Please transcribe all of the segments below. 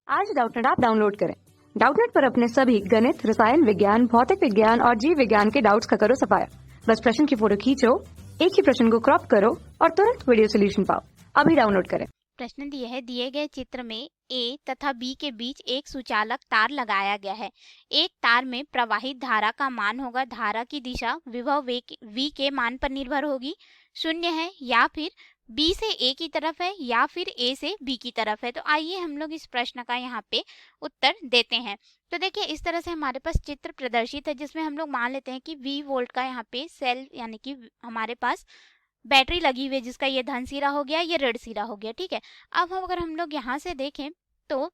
आज Doubtnut app download करें। Doubtnut पर अपने सभी गणित, रसायन विज्ञान, भौतिक विज्ञान और जीव विज्ञान के डाउट्स का करो सफाया। बस प्रश्न की फोटो खींचो, एक ही प्रश्न को क्रॉप करो और तुरंत वीडियो सोल्यूशन पाओ। अभी डाउनलोड करें। प्रश्न दिए है, दिए गए चित्र में ए तथा बी के बीच एक सुचालक तार लगाया गया है। एक तार में प्रवाहित धारा का मान होगा, धारा की दिशा विभव v के मान पर निर्भर होगी, शून्य है, या फिर बी से ए की तरफ है या फिर ए से बी की तरफ है। तो आइए हम लोग इस प्रश्न का यहाँ पे उत्तर देते हैं। तो देखिए इस तरह से हमारे पास चित्र प्रदर्शित है, जिसमें हम लोग मान लेते हैं कि V वोल्ट का यहाँ पे सेल यानी कि हमारे पास बैटरी लगी हुई है, जिसका ये धन सिरा हो गया, ये ऋण सिरा हो गया। ठीक है, अब अगर हम लोग यहाँ से देखें तो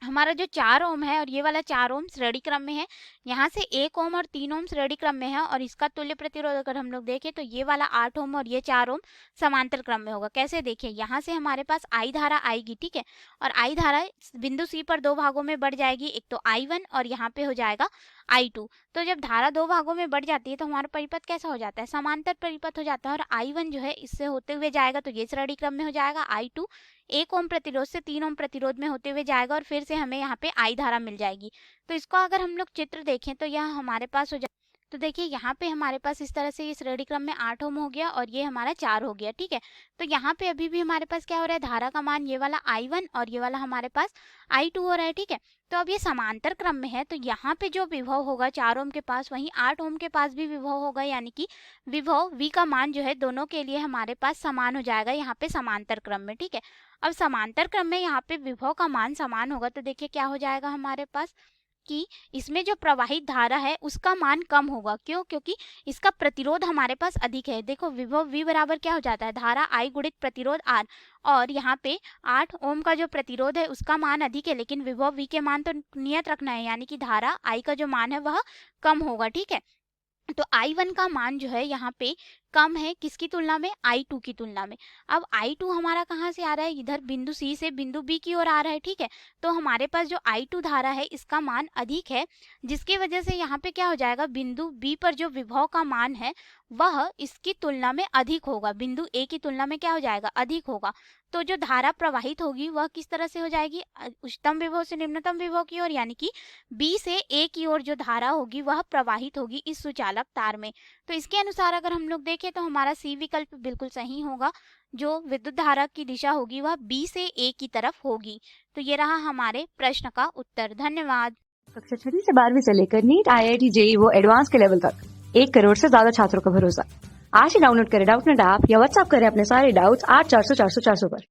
हमारा जो 4 ओम है और ये वाला 4 ओम श्रेणी क्रम में है, यहाँ से 1 ओम और 3 ओम श्रेणी क्रम में है, और इसका तुल्य प्रतिरोध अगर हम लोग देखें तो ये वाला 8 ओम और ये 4 ओम समांतर क्रम में होगा। कैसे देखें, यहाँ से हमारे पास आई धारा आएगी, ठीक है, और आई धारा बिंदु सी पर दो भागों में बढ़ जाएगी, एक तो I1 और यहाँ पे हो जाएगा I2। तो जब धारा दो भागों में बढ़ जाती है तो हमारा परिपथ कैसा हो जाता है, समांतर परिपथ हो जाता है, और I1 जो है इससे होते हुए जाएगा तो ये श्रेणी क्रम में हो जाएगा, I2 1 ओम प्रतिरोध से 3 ओम प्रतिरोध में होते हुए जाएगा, और फिर से हमें यहाँ पे आई धारा मिल जाएगी। तो इसको अगर हम लोग चित्र देखें तो यह हमारे पास हो जाए, तो देखिए यहाँ पे हमारे पास इस तरह से ये श्रेणी क्रम में 8 ओम हो गया और ये हमारा 4 हो गया। ठीक है, तो यहाँ पे अभी भी हमारे पास क्या हो रहा है, धारा का मान ये वाला I1 और ये वाला हमारे पास I2 हो रहा है। ठीक है, तो अब ये समांतर क्रम में है, तो यहाँ पे जो विभव होगा 4 ओम के पास, वहीं 8 ओम के पास भी विभव होगा, यानी कि विभव V का मान जो है दोनों के लिए हमारे पास समान हो जाएगा यहाँ पे समांतर क्रम में। ठीक है, अब समांतर क्रम में यहाँ पे विभव का मान समान होगा, तो देखिए क्या हो जाएगा हमारे पास कि इसमें जो प्रवाहित धारा है उसका मान कम होगा। क्यों? क्योंकि इसका प्रतिरोध हमारे पास अधिक है। देखो विभव V बराबर क्या हो जाता है, धारा I गुणित प्रतिरोध R, और यहाँ पे 8 ओम का जो प्रतिरोध है उसका मान अधिक है, लेकिन विभव V के मान तो नियत रखना है, यानी कि धारा I का जो मान है वह कम होगा। ठीक है, तो I1 का मान जो है यहाँ पे कम है, किसकी तुलना में, I2 की तुलना में। अब I2 हमारा कहाँ से आ रहा है, इधर बिंदु C से बिंदु B की ओर आ रहा है। ठीक है, तो हमारे पास जो I2 धारा है इसका मान अधिक है, जिसकी वजह से यहाँ पे क्या हो जाएगा, बिंदु B पर जो विभव का मान है वह इसकी तुलना में अधिक होगा, बिंदु A की तुलना में क्या हो जाएगा, अधिक होगा। तो जो धारा प्रवाहित होगी वह किस तरह से हो जाएगी, उच्चतम विभव से निम्नतम विभव की ओर, यानी कि B से A की ओर जो धारा होगी वह प्रवाहित होगी इस सुचालक तार में। तो इसके अनुसार अगर हम लोग देखें तो हमारा सी विकल्प बिल्कुल सही होगा, जो विद्युत धारा की दिशा होगी वह B से A की तरफ होगी। तो ये रहा हमारे प्रश्न का उत्तर। धन्यवाद। कक्षा 6 से 12वीं से लेकर नीट, IIT, JEE वो एडवांस के लेवल तक 1 करोड़ से ज्यादा छात्रों का भरोसा। आज ही डाउनलोड करें डाउटनेट ऐप या व्हाट्सएप करें अपने सारे डाउट्स 8400 400 400 पर।